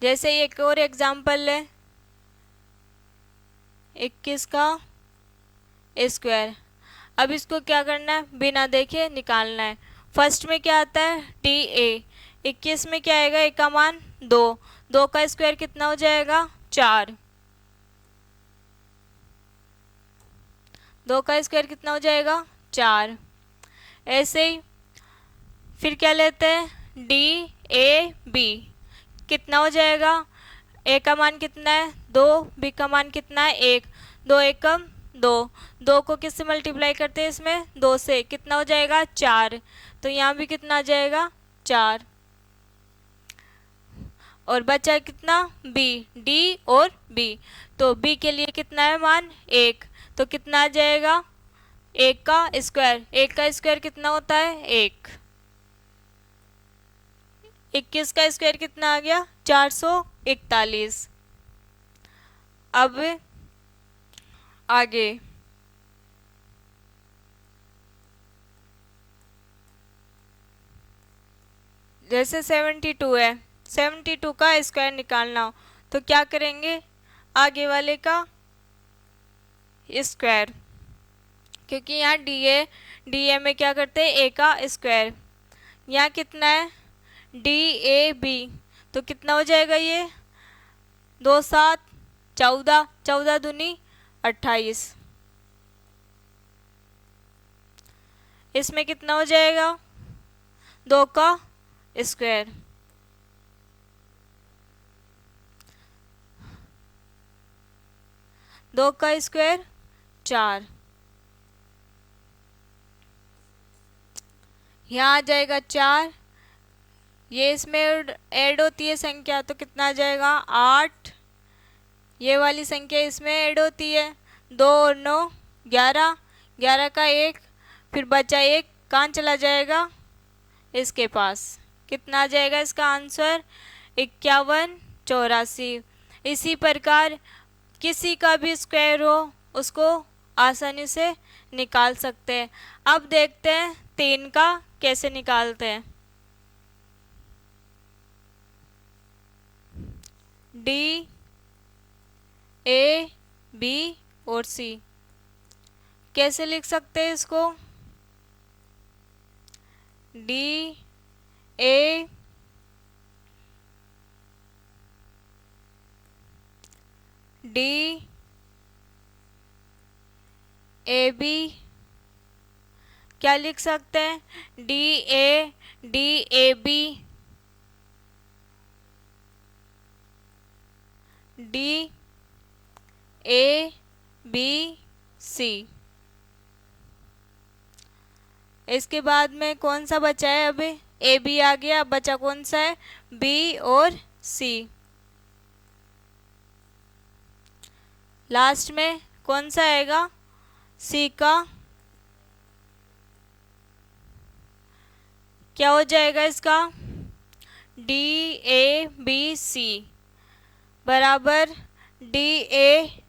जैसे एक और एग्जाम्पल है 21 का स्क्वायर। अब इसको क्या करना है, बिना देखे निकालना है। फर्स्ट में क्या आता है, डी ए। 21 में क्या आएगा, ए का मान 2, 2 का स्क्वायर कितना हो जाएगा 4, 2 का स्क्वायर कितना हो जाएगा 4। ऐसे ही फिर क्या लेते हैं, डी ए बी, कितना हो जाएगा, ए का मान कितना है 2, बी का मान कितना है 1, 2 एकम 2, 2 को किससे मल्टीप्लाई करते हैं, इसमें 2 से, कितना हो जाएगा 4। तो यहाँ भी कितना आ जाएगा 4, और बचा कितना बी, डी और बी। तो बी के लिए कितना है मान 1, तो कितना आ जाएगा 1 का स्क्वायर, 1 का स्क्वायर कितना होता है 1। 21 का स्क्वायर कितना आ गया 441। अब आगे जैसे 72 है, 72 का स्क्वायर निकालना हो तो क्या करेंगे, आगे वाले का स्क्वायर, क्योंकि यहाँ डी ए में क्या करते हैं ए का स्क्वायर। यहाँ कितना है डी ए बी, तो कितना हो जाएगा ये 2 7 14, 14 दूनी 28। इसमें कितना हो जाएगा 2 का स्क्वायर, दो का स्क्वायर 4। यहाँ आ जाएगा 4, ये इसमें ऐड होती है संख्या तो कितना आ जाएगा 8, ये वाली संख्या इसमें ऐड होती है 2 और 9 11, 11 का 1, फिर बचा 1 कहाँ चला जाएगा इसके पास, कितना आ जाएगा इसका आंसर 51 84। इसी प्रकार किसी का भी स्क्वायर हो उसको आसानी से निकाल सकते हैं। अब देखते हैं 3 का कैसे निकालते हैं। डी ए बी और सी, कैसे लिख सकते हैं इसको, D A D A B, क्या लिख सकते हैं, D A B, D A B C. इसके बाद में कौन सा बचा है, अभी ए बी आ गया, अब बचा कौन सा है बी और सी। लास्ट में कौन सा आएगा सी का, क्या हो जाएगा इसका डी ए बी सी बराबर डी ए,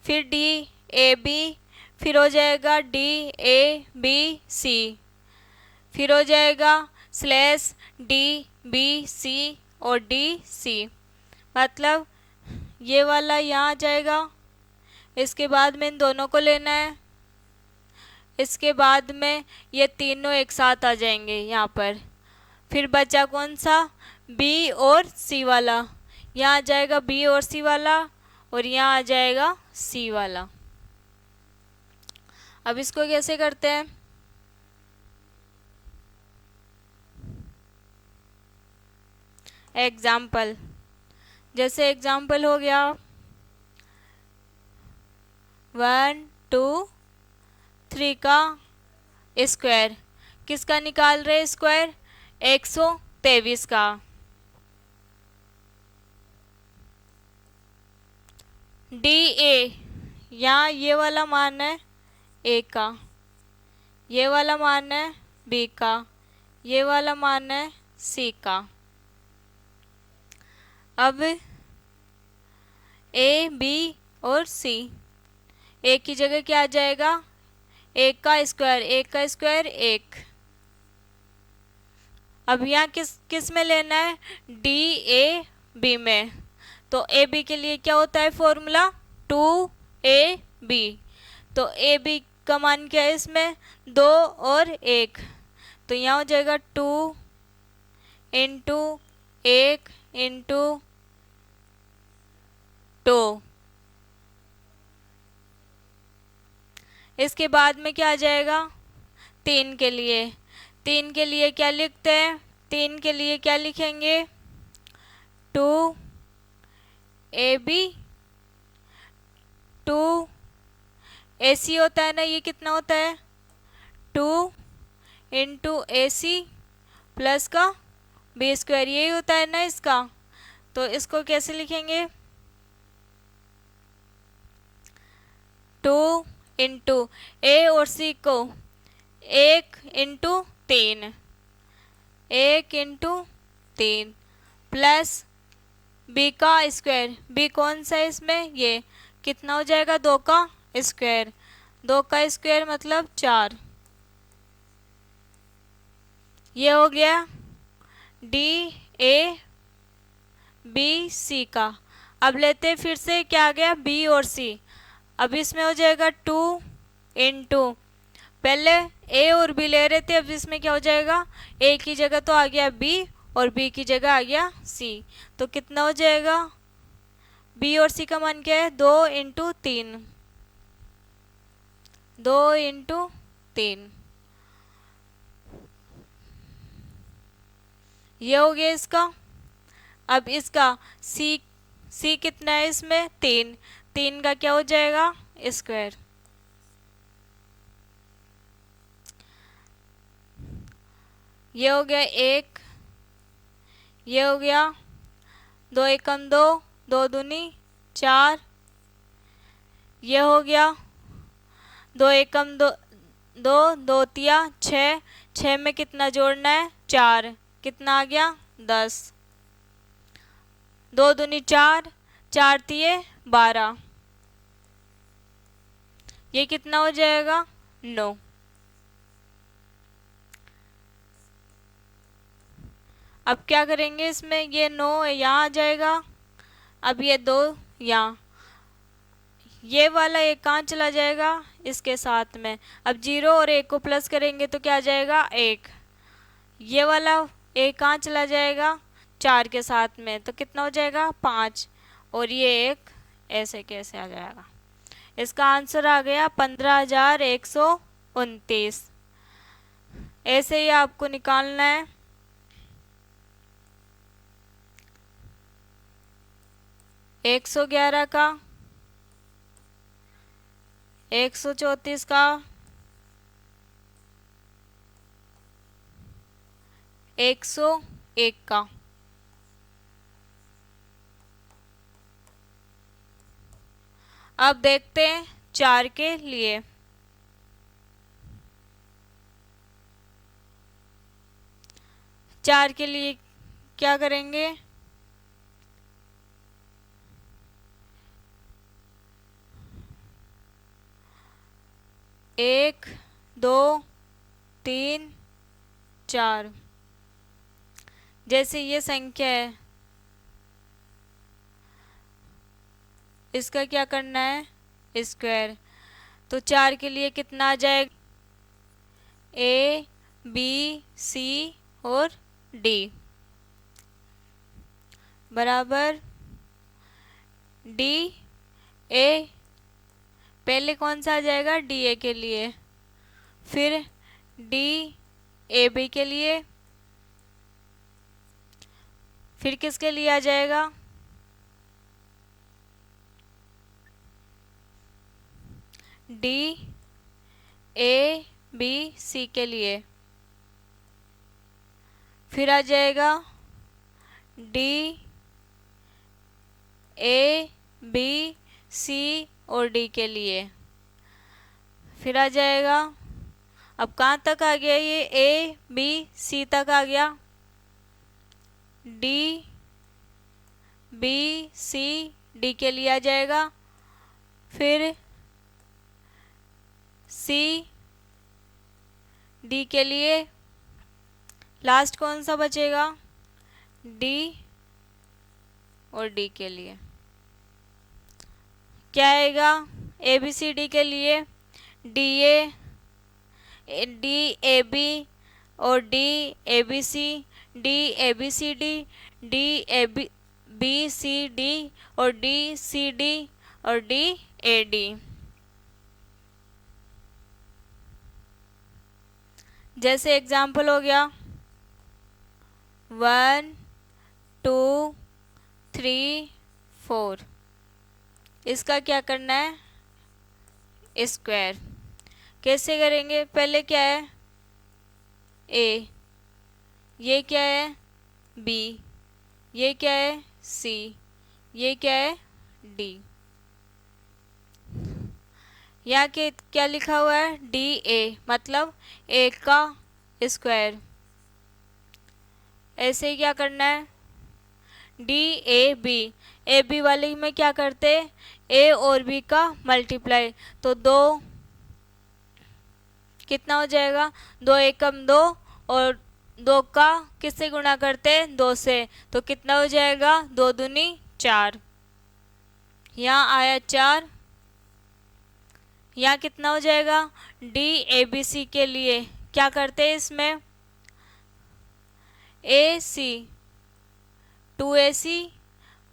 फिर डी ए बी, फिर हो जाएगा डी ए बी सी, फिर हो जाएगा स्लैश डी बी सी और डी सी, मतलब ये वाला यहाँ आ जाएगा। इसके बाद में इन दोनों को लेना है, इसके बाद में ये तीनों एक साथ आ जाएंगे यहाँ पर। फिर बचा कौन सा बी और सी वाला, यहाँ आ जाएगा बी और सी वाला और यहाँ आ जाएगा सी वाला। अब इसको कैसे करते हैं, एग्जाम्पल, जैसे एग्जाम्पल हो गया 1 2 3 का स्क्वायर, किसका निकाल रहे स्क्वायर 123 का। डी ए, यहाँ ये वाला मान है ए का, ये वाला मान है बी का, ये वाला मान है सी का। अब ए बी और सी, ए की जगह क्या आ जाएगा एक का स्क्वायर, एक का स्क्वायर एक। अब यहाँ किस किस में लेना है, डी ए बी में। तो ए बी के लिए क्या होता है फॉर्मूला, 2ab। तो ए बी का मान क्या है इसमें, 2 और 1। तो यहाँ हो जाएगा 2 इंटू 1 इंटू 2। इसके बाद में क्या आ जाएगा, 3 के लिए। 3 के लिए क्या लिखते हैं, 3 के लिए क्या लिखेंगे, 2ab। 2ac होता है ना, ये कितना होता है, 2 इंटू AC प्लस का बी स्क्वायर, यही होता है ना इसका। तो इसको कैसे लिखेंगे, 2 इंटू ए और सी को 1 इंटू 3, 1 इंटू 3 प्लस बी का स्क्वायर। बी कौन सा है इसमें, ये कितना हो जाएगा, 2 का स्क्वायर। 2 का स्क्वायर मतलब 4। ये हो गया डी ए बी सी का। अब लेते हैं फिर से, क्या आ गया, बी और सी। अब इसमें हो जाएगा 2 इंटू, पहले ए और बी ले रहे थे, अब इसमें क्या हो जाएगा, ए की जगह तो आ गया बी और बी की जगह आ गया सी। तो कितना हो जाएगा, बी और सी का मान क्या है, 2 इंटू 3, 2 इंटू 3। ये हो गया इसका। अब इसका सी कितना है इसमें, 3। 3 का क्या हो जाएगा, स्क्वायर। ये हो गया 1, ये हो गया 2 एकम 2, 2 दूनी 4। ये हो गया 2 एकम 2, 2 2 तिया 6। 6 में कितना जोड़ना है, 4। कितना आ गया, 10। 2 दूनी 4, 4 तिये 12। ये कितना हो जाएगा, 9। अब क्या करेंगे इसमें, ये 9 यहाँ आ जाएगा। अब ये 2 यहाँ, ये वाला एक कहाँ चला जाएगा, इसके साथ में। अब 0 और 1 को प्लस करेंगे तो क्या आ जाएगा, 1। ये वाला एक कहाँ चला जाएगा, 4 के साथ में, तो कितना हो जाएगा, 5। और ये एक ऐसे कैसे आ जाएगा। इसका आंसर आ गया 15,129। ऐसे ही आपको निकालना है। एक 111 का, 134 का, 101 का। अब देखते हैं 4 के लिए। चार के लिए क्या करेंगे, 1 2 3 4। जैसे ये संख्या है, इसका क्या करना है, स्क्वायर। तो 4 के लिए कितना आ जाएगा, A B C और D बराबर D A। पहले कौन सा आ जाएगा, DA के लिए, फिर DAB के लिए, फिर किसके लिए आ जाएगा, DABC के लिए, फिर आ जाएगा DABC और D के लिए, फिर आ जाएगा। अब कहाँ तक आ गया, ये ABC तक आ गया, DBCD के लिए आ जाएगा, फिर डी के लिए लास्ट कौन सा बचेगा, डी और डी के लिए क्या आएगा, ए बी सी डी के लिए डी ए बी और D A B C, D A B C D, D A B C D और डी सी डी और डी ए डी। जैसे एग्जाम्पल हो गया 1 2 3 4, इसका क्या करना है, स्क्वायर। कैसे करेंगे, पहले क्या है ए, ये क्या है बी, ये क्या है सी, ये क्या है डी। यहाँ के क्या लिखा हुआ है, डी ए, मतलब ए का स्क्वायर। ऐसे ही क्या करना है, डी ए बी वाले में क्या करते, ए और बी का मल्टीप्लाई, तो 2 कितना हो जाएगा, 2 एकम 2 और 2 का किससे गुणा करते, 2 से, तो कितना हो जाएगा, 2 दूनी 4। यहाँ आया 4, यहाँ कितना हो जाएगा, डी ए बी सी के लिए क्या करते हैं, इसमें ए सी 2AC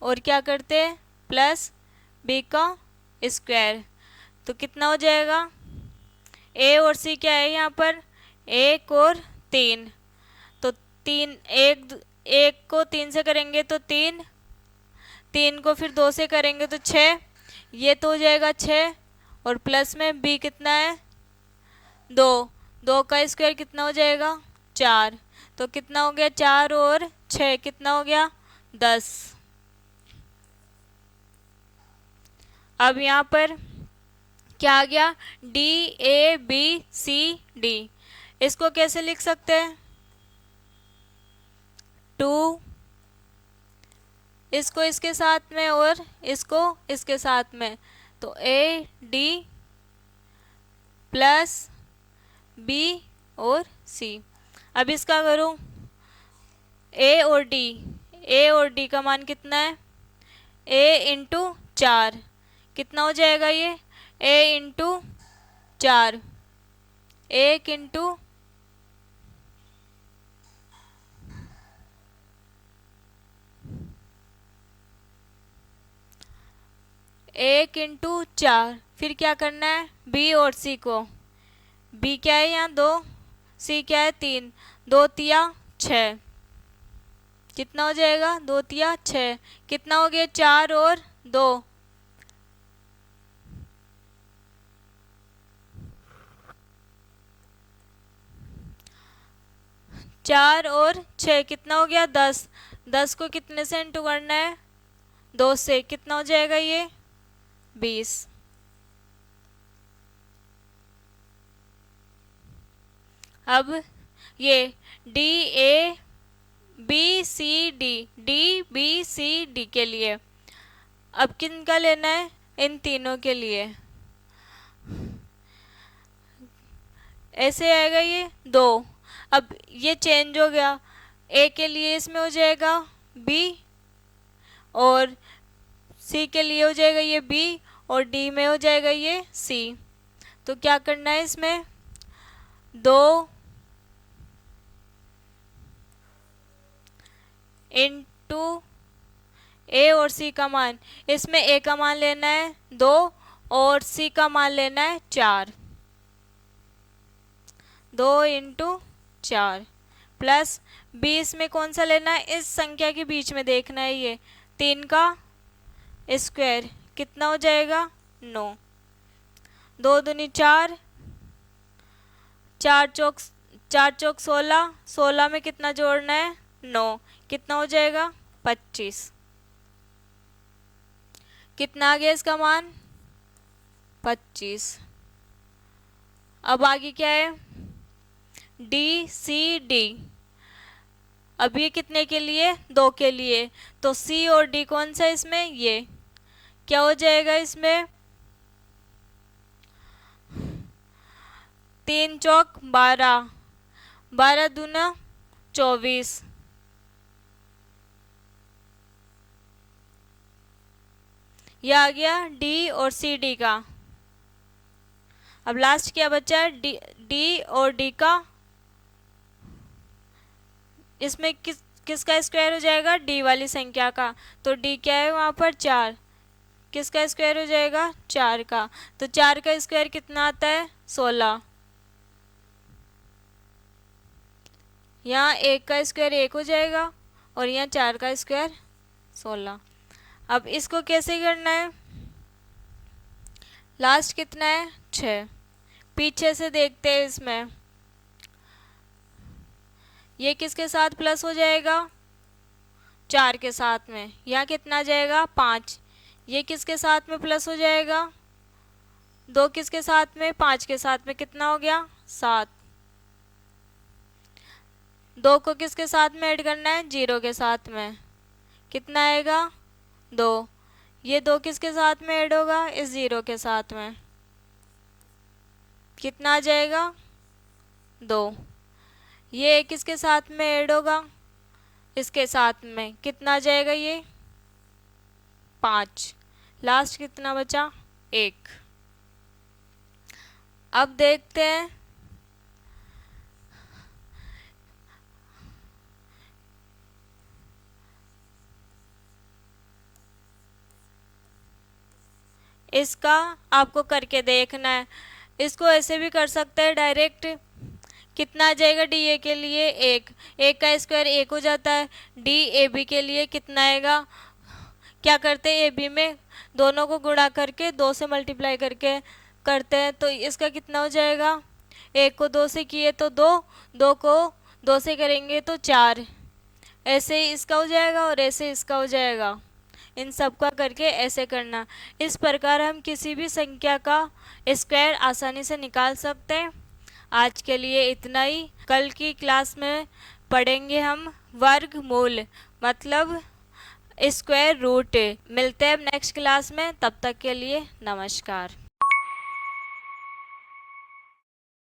और क्या करते हैं प्लस बी का स्क्वायर, तो कितना हो जाएगा, ए और सी क्या है यहाँ पर 1 और 3, तो 3 एक को 3 से करेंगे तो 3, 3 को फिर 2 से करेंगे तो 6, ये तो हो जाएगा 6 और प्लस में बी कितना है 2, 2 का स्क्वायर कितना हो जाएगा 4, तो कितना हो गया 4 और 6 कितना हो गया 10। अब यहाँ पर क्या आ गया, D A B C D, इसको कैसे लिख सकते हैं, 2 इसको इसके साथ में और इसको इसके साथ में, तो ए डी प्लस बी और सी। अब इसका करूं, ए और डी का मान कितना है, ए इंटू 4, कितना हो जाएगा ये, ए इंटू 4, 1 इंटू 1 इंटू 4, फिर क्या करना है बी और सी को, बी क्या है यहाँ 2, सी क्या है 3, 2 तिया 6, कितना हो जाएगा 2 तिया 6, कितना हो गया 4 और 2, 4 और 6 कितना हो गया 10, 10 को कितने से इंटू करना है 2 से, कितना हो जाएगा ये 20। अब ये D A B C D के लिए अब किन का लेना है, इन तीनों के लिए, ऐसे आएगा ये 2, अब ये चेंज हो गया, ए के लिए इसमें हो जाएगा बी और सी के लिए हो जाएगा ये बी और डी में हो जाएगा ये सी, तो क्या करना है इसमें 2 इंटू ए और सी का मान, इसमें ए का मान लेना है 2 और सी का मान लेना है 4, 2 इंटू 4 प्लस 20 में कौन सा लेना है, इस संख्या के बीच में देखना है, ये 3 का स्क्वायर कितना हो जाएगा 9, 2 दूनी 4, 4 चौक 16, 16 में कितना जोड़ना है 9, कितना हो जाएगा 25, कितना आ गया इसका मान 25। अब आगे क्या है डी सी डी, अब ये कितने के लिए 2 के लिए, तो सी और डी कौन सा इसमें, ये क्या हो जाएगा इसमें 3 चौक 12, 12 दूना 24। यह आ गया डी और सी डी का। अब लास्ट क्या बचा है, डी और डी का, इसमें किसका स्क्वायर हो जाएगा, डी वाली संख्या का। तो डी क्या है वहाँ पर 4, किसका स्क्वायर हो जाएगा, 4 का। तो 4 का स्क्वायर कितना आता है, 16। यहाँ 1 का स्क्वायर 1 हो जाएगा और यहाँ 4 का स्क्वायर 16। अब इसको कैसे करना है, लास्ट कितना है, 6। पीछे से देखते हैं, इसमें ये किसके साथ प्लस हो जाएगा, 4 के साथ में। यहाँ कितना आ जाएगा, 5। ये किसके साथ में प्लस हो जाएगा, 2 किसके साथ में, 5 के साथ में, कितना हो गया, 7। 2 को किसके साथ में ऐड करना है, 0 के साथ में, कितना आएगा, 2। ये 2 किसके साथ में ऐड होगा, इस 0 के साथ में, कितना आ जाएगा, 2। ये किसके साथ में ऐड होगा, इसके साथ में, कितना आ जाएगा, ये 5। लास्ट कितना बचा, 1। अब देखते हैं इसका, आपको करके देखना है। इसको ऐसे भी कर सकते हैं डायरेक्ट, कितना आ जाएगा डी ए के लिए, 1। 1 का स्क्वायर 1 हो जाता है। डी ए बी के लिए कितना आएगा, क्या करते हैं, ए बी में दोनों को गुणा करके 2 से मल्टीप्लाई करके करते हैं। तो इसका कितना हो जाएगा, 1 को 2 से किए तो 2, 2 को 2 से करेंगे तो 4। ऐसे ही इसका हो जाएगा और ऐसे इसका हो जाएगा। इन सब का करके ऐसे करना। इस प्रकार हम किसी भी संख्या का स्क्वायर आसानी से निकाल सकते हैं। आज के लिए इतना ही। कल की क्लास में पढ़ेंगे हम वर्गमूल, मतलब स्क्वायर रूट। मिलते हैं नेक्स्ट क्लास में, तब तक के लिए नमस्कार।